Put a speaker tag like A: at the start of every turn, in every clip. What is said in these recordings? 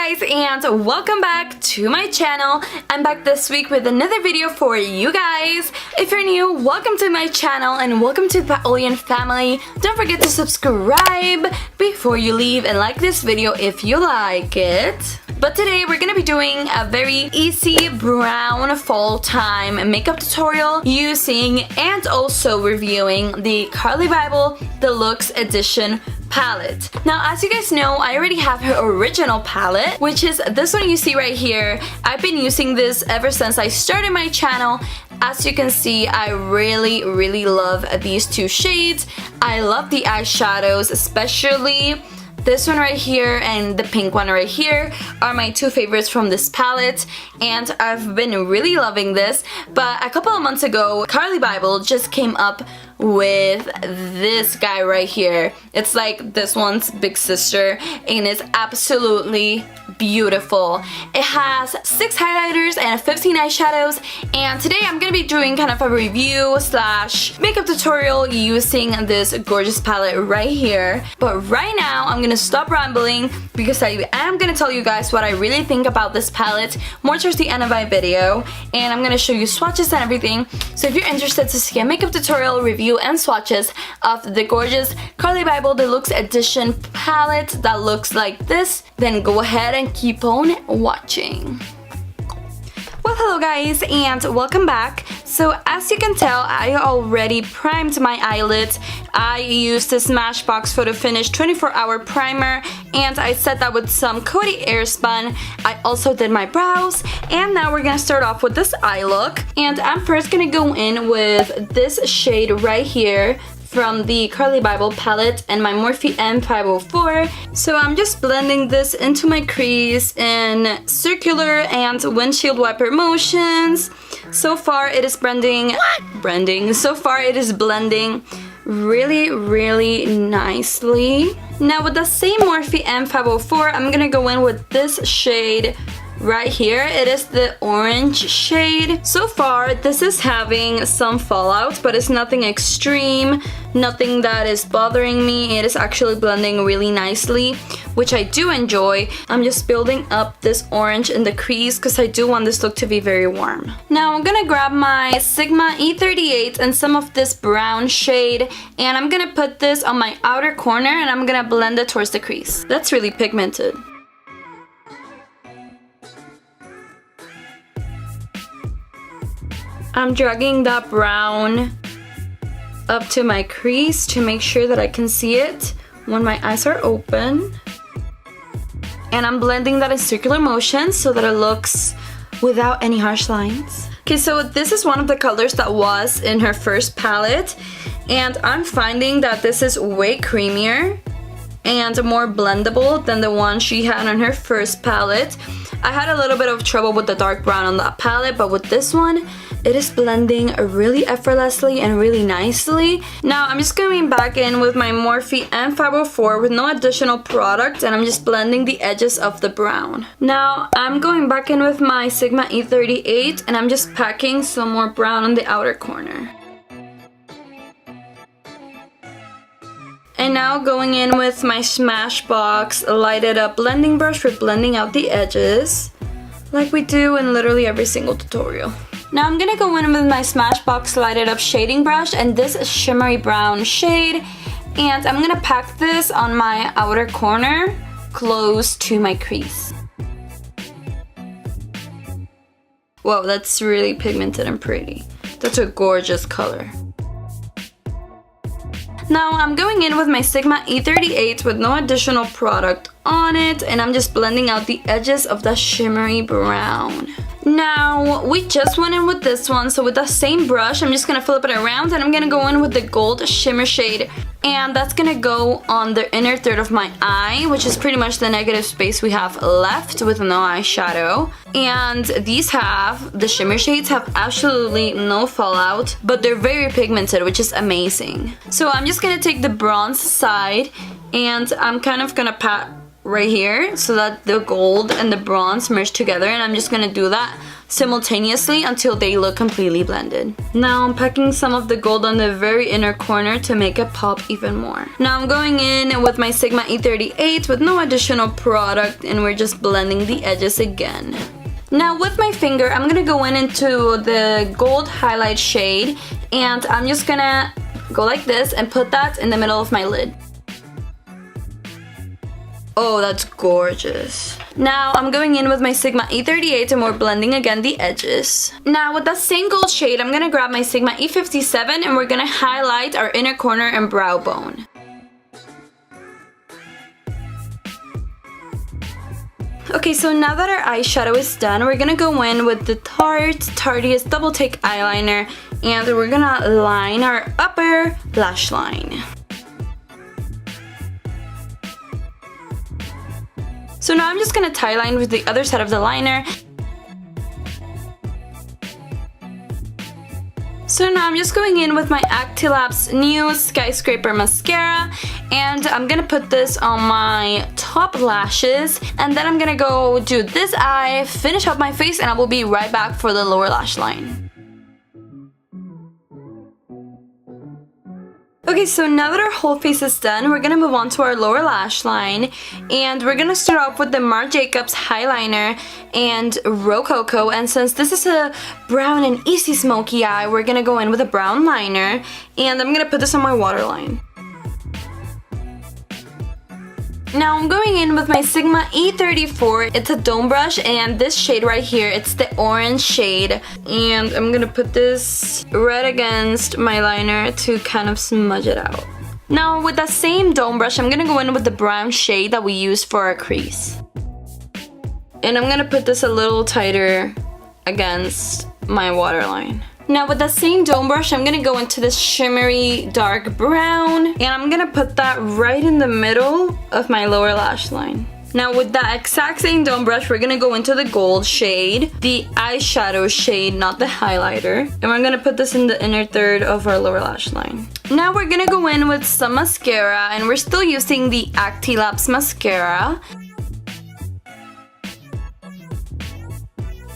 A: guys, and welcome back to my channel. I'm back this week with another video for you guys. If you're new, welcome to my channel and welcome to the Paolian family. Don't forget to subscribe before you leave and like this video if you like it. But today we're gonna be doing a very easy brown fall time makeup tutorial using and also reviewing the CARLI BYBEL Deluxe Edition palette. Now, as you guys know, I already have her original palette, which is this one you see right here. I've been using this ever since I started my channel. As you can see, I really love these two shades. I love the eyeshadows, especially this one right here and the pink one right here are my two favorites from this palette, and I've been really loving this. But a couple of months ago, CARLI BYBEL just came up with this guy right here. It's like this one's big sister and it's absolutely beautiful. It has 6 highlighters and 15 eyeshadows, and today I'm gonna be doing kind of a review slash makeup tutorial using this gorgeous palette right here. But right now I'm gonna stop rambling because I am gonna tell you guys what I really think about this palette more towards the end of my video, and I'm gonna show you swatches and everything. So if you're interested to see a makeup tutorial, review, and swatches of the gorgeous CARLI BYBEL Deluxe Edition palette that looks like this, then go ahead and keep on watching. Well, hello guys, and welcome back. So as you can tell, I already primed my eyelids. I used the Smashbox Photofinish 24-hour primer, and I set that with some Coty Airspun. I also did my brows, and now we're gonna start off with this eye look. And I'm first gonna go in with this shade right here from the CARLI BYBEL palette and my Morphe M 504. So I'm just blending this into my crease in circular and windshield wiper motions. So far it is blending really nicely. Now with the same Morphe M 504, I'm gonna go in with this shade right here. It is the orange shade. So far this is having some fallout, but it's nothing extreme, nothing that is bothering me. It is actually blending really nicely, which I do enjoy. I'm just building up this orange in the crease because I do want this look to be very warm. Now I'm gonna grab my Sigma E38 and some of this brown shade, and I'm gonna put this on my outer corner and I'm gonna blend it towards the crease. That's really pigmented. I'm dragging that brown up to my crease to make sure that I can see it when my eyes are open. And I'm blending that in circular motion so that it looks without any harsh lines. Okay, so this is one of the colors that was in her first palette, and I'm finding that this is way creamier and more blendable than the one she had on her first palette. I had a little bit of trouble with the dark brown on that palette, but with this one, it is blending really effortlessly and really nicely. Now I'm just going back in with my Morphe M 504 with no additional product, and I'm just blending the edges of the brown. Now I'm going back in with my Sigma E38 and I'm just packing some more brown on the outer corner. And now going in with my Smashbox lighted up blending brush for blending out the edges, like we do in literally every single tutorial. Now I'm gonna go in with my Smashbox lighted up shading brush and this shimmery brown shade, and I'm gonna pack this on my outer corner close to my crease. Whoa, that's really pigmented and pretty. That's a gorgeous color. Now I'm going in with my Sigma E38 with no additional product on it, and I'm just blending out the edges of the shimmery brown. Now we just went in with this one, so with the same brush I'm just gonna flip it around and I'm gonna go in with the gold shimmer shade, and that's gonna go on the inner third of my eye, which is pretty much the negative space we have left with no eyeshadow. And the shimmer shades have absolutely no fallout, but they're very pigmented, which is amazing. So I'm just gonna take the bronze side and I'm kind of gonna pat right here so that the gold and the bronze merge together, and I'm just gonna do that simultaneously until they look completely blended. Now I'm packing some of the gold on the very inner corner to make it pop even more. Now I'm going in with my Sigma E38 with no additional product, and we're just blending the edges again. Now with my finger, I'm gonna go into the gold highlight shade, and I'm just gonna go like this and put that in the middle of my lid. Oh, that's gorgeous. Now I'm going in with my Sigma E38 and we're blending again the edges. Now with that same gold shade, I'm gonna grab my Sigma E57 and we're gonna highlight our inner corner and brow bone. Okay, so now that our eyeshadow is done, we're gonna go in with the Tarte Tarteist Double Take Eyeliner, and we're gonna line our upper lash line. So now I'm just gonna tie line with the other side of the liner. So now I'm just going in with my Acti new Skyscraper mascara, and I'm gonna put this on my top lashes, and then I'm gonna go do this eye, finish up my face, and I will be right back for the lower lash line. Okay, so now that our whole face is done, we're gonna move on to our lower lash line, and we're gonna start off with the Marc Jacobs Highliner and Rococo, and since this is a brown and easy smoky eye, we're gonna go in with a brown liner, and I'm gonna put this on my waterline. Now I'm going in with my Sigma E34. It's a dome brush, and this shade right here, it's the orange shade, and I'm gonna put this right against my liner to kind of smudge it out. Now with that same dome brush, I'm gonna go in with the brown shade that we use for our crease, and I'm gonna put this a little tighter against my waterline. Now with that same dome brush, I'm gonna go into this shimmery dark brown, and I'm gonna put that right in the middle of my lower lash line. Now with that exact same dome brush, we're gonna go into the gold shade, the eyeshadow shade, not the highlighter, and we're gonna put this in the inner third of our lower lash line. Now we're gonna go in with some mascara, and we're still using the Acti mascara.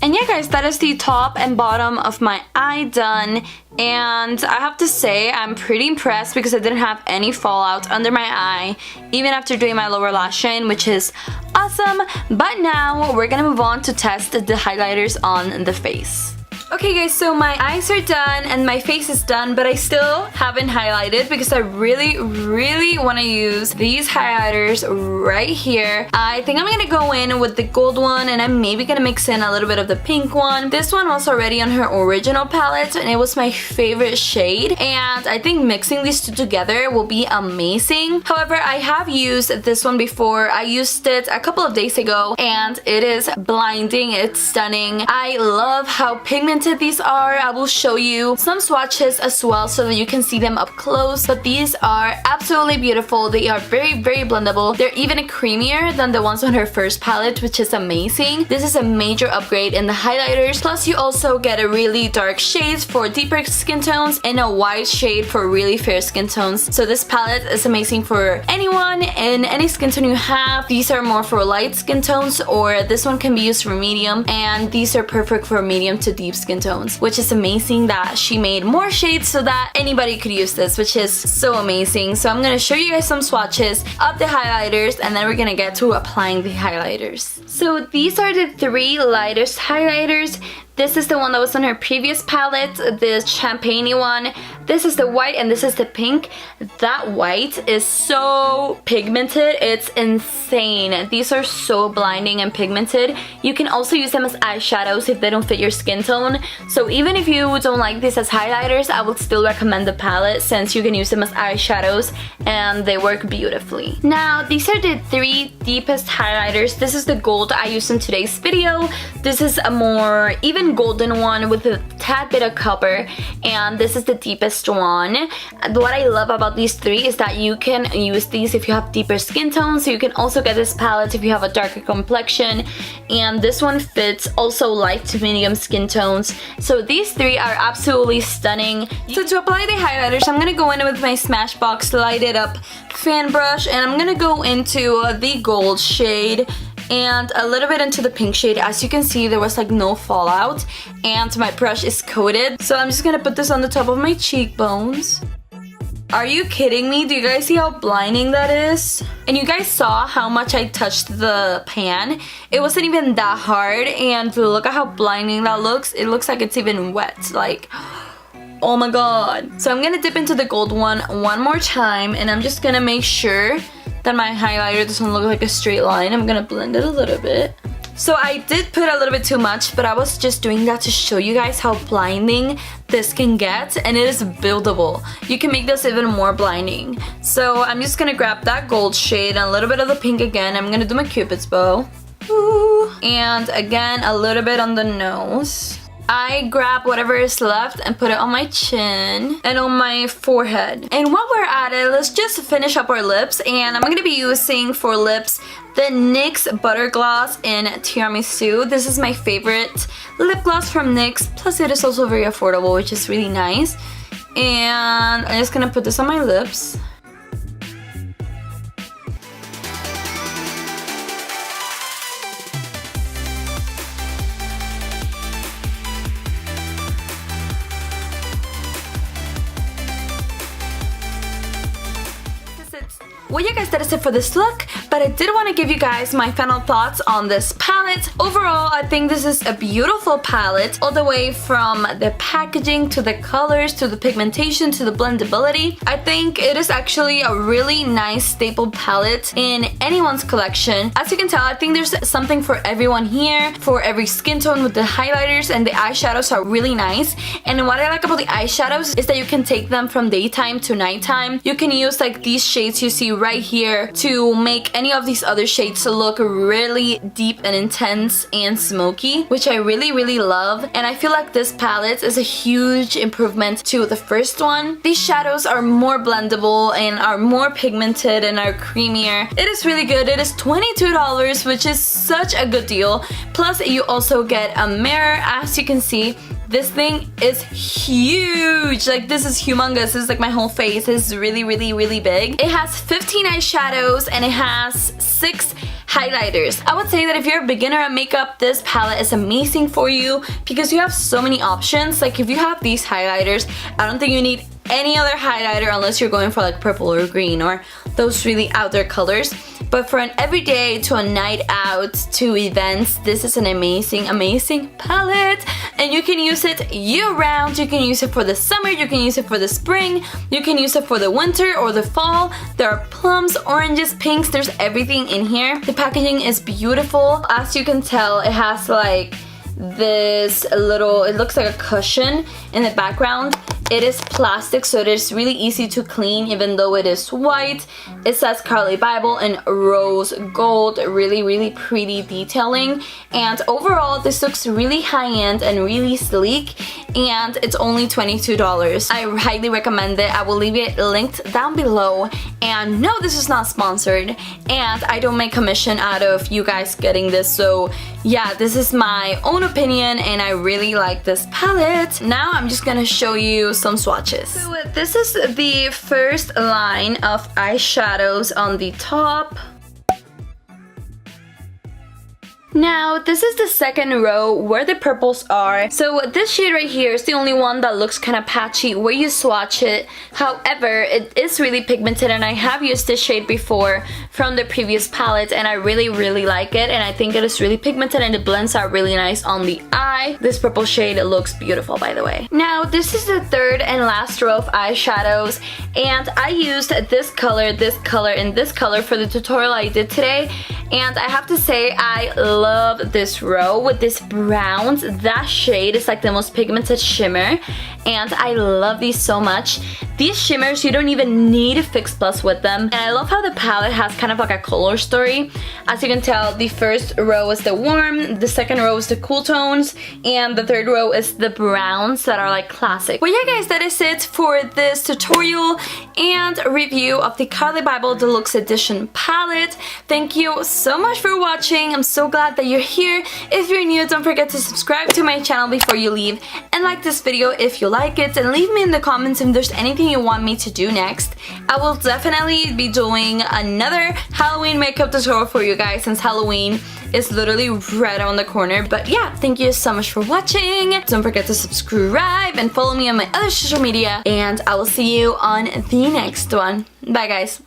A: And yeah guys, that is the top and bottom of my eye done, and I have to say I'm pretty impressed because I didn't have any fallout under my eye even after doing my lower lash line, which is awesome. But now we're gonna move on to test the highlighters on the face. Okay guys, so my eyes are done and my face is done, but I still haven't highlighted because I really want to use these highlighters right here. I think I'm gonna go in with the gold one, and I'm maybe gonna mix in a little bit of the pink one. This one was already on her original palette and it was my favorite shade, and I think mixing these two together will be amazing. However, I have used this one before. I used it a couple of days ago and it is blinding. It's stunning. I love how pigmented these are. I will show you some swatches as well so that you can see them up close, but these are absolutely beautiful. They are very blendable. They're even creamier than the ones on her first palette, which is amazing. This is a major upgrade in the highlighters, plus you also get a really dark shades for deeper skin tones and a white shade for really fair skin tones. So this palette is amazing for anyone in any skin tone you have. These are more for light skin tones, or this one can be used for medium, and these are perfect for medium to deep skin tones, which is amazing that she made more shades so that anybody could use this, which is so amazing. So I'm gonna show you guys some swatches of the highlighters, and then we're gonna get to applying the highlighters. So these are the three lightest highlighters. This is the one that was on her previous palette, the champagne one. This is the white and this is the pink. That white is so pigmented, it's insane. These are so blinding and pigmented. You can also use them as eyeshadows if they don't fit your skin tone. So even if you don't like this as highlighters, I would still recommend the palette since you can use them as eyeshadows and they work beautifully. Now these are the three deepest highlighters. This is the gold I used in today's video. This is a more even genuine golden one with a tad bit of copper, and this is the deepest one. What I love about these three is that you can use these if you have deeper skin tones, so you can also get this palette if you have a darker complexion, and this one fits also light to medium skin tones. So these three are absolutely stunning. So to apply the highlighters, I'm gonna go in with my Smashbox Lighted Up fan brush, and I'm gonna go into the gold shade and a little bit into the pink shade. As you can see, there was like no fallout, and my brush is coated. So I'm just gonna put this on the top of my cheekbones. Are you kidding me? Do you guys see how blinding that is? And you guys saw how much I touched the pan. It wasn't even that hard, and look at how blinding that looks. It looks like it's even wet. Like, oh my god. So I'm gonna dip into the gold one more time, and I'm just gonna make sure that my highlighter doesn't look like a straight line. I'm gonna blend it a little bit. So I did put a little bit too much, but I was just doing that to show you guys how blinding this can get, and it is buildable. You can make this even more blinding. So I'm just gonna grab that gold shade and a little bit of the pink again. I'm gonna do my Cupid's bow. Ooh. And again, a little bit on the nose. I grab whatever is left and put it on my chin and on my forehead. And while we're at it, let's just finish up our lips. And I'm going to be using for lips the NYX Butter Gloss in Tiramisu. This is my favorite lip gloss from NYX. Plus it is also very affordable, which is really nice. And I'm just going to put this on my lips. Well, you guys, that is it for this look, but I did want to give you guys my final thoughts on this palette. Overall, I think this is a beautiful palette, all the way from the packaging to the colors to the pigmentation to the blendability. I think it is actually a really nice staple palette in anyone's collection. As you can tell, I think there's something for everyone here, for every skin tone, with the highlighters, and the eyeshadows are really nice. And what I like about the eyeshadows is that you can take them from daytime to nighttime. You can use like these shades you see right here to make any of these other shades look really deep and intense and smoky, which I really love. And I feel like this palette is a huge improvement to the first one. These shadows are more blendable and are more pigmented and are creamier. It is really good. It is $22, which is such a good deal. Plus you also get a mirror. As you can see, this thing is huge. Like, this is humongous. This is like my whole face. It's really big. It has 15 eyeshadows and it has 6 highlighters. I would say that if you're a beginner at makeup, this palette is amazing for you because you have so many options. Like, if you have these highlighters, I don't think you need any other highlighter unless you're going for like purple or green or those really out there colors. But for an everyday to a night out to events, this is an amazing palette, and you can use it year round. You can use it for the summer, you can use it for the spring, you can use it for the winter or the fall. There are plums, oranges, pinks, there's everything in here. The packaging is beautiful. As you can tell, it has like this little, it looks like a cushion in the background. It is plastic, so it is really easy to clean even though it is white. It says CARLI Bible in rose gold, really pretty detailing. And overall, this looks really high-end and really sleek, and it's only $22. I highly recommend it. I will leave it linked down below. And no, this is not sponsored, and I don't make commission out of you guys getting this. So yeah, this is my own opinion, and I really like this palette. Now I'm just gonna show you some swatches. So this is the first line of eyeshadows on the top. Now, this is the second row where the purples are. So this shade right here is the only one that looks kind of patchy where you swatch it. However, it is really pigmented, and I have used this shade before from the previous palette, and I really like it, and I think it is really pigmented and it blends out really nice on the eye. This purple shade looks beautiful, by the way. Now, this is the third and last row of eyeshadows, and I used this color, and this color for the tutorial I did today, and I have to say I love this row with these browns. That shade is like the most pigmented shimmer, and I love these so much. These shimmers, you don't even need a Fix Plus with them. And I love how the palette has kind of like a color story. As you can tell, the first row is the warm, the second row is the cool tones, and the third row is the browns that are like classic. Well, yeah guys, that is it for this tutorial and review of the CARLI BYBEL Deluxe Edition palette. Thank you so much for watching. I'm so glad that you're here. If you're new, don't forget to subscribe to my channel before you leave, and like this video if you like it, and leave me in the comments if there's anything you want me to do next. I will definitely be doing another Halloween makeup tutorial for you guys, since Halloween is literally right around the corner. But yeah, thank you so much for watching. Don't forget to subscribe and follow me on my other social media, and I will see you on the next one. Bye guys.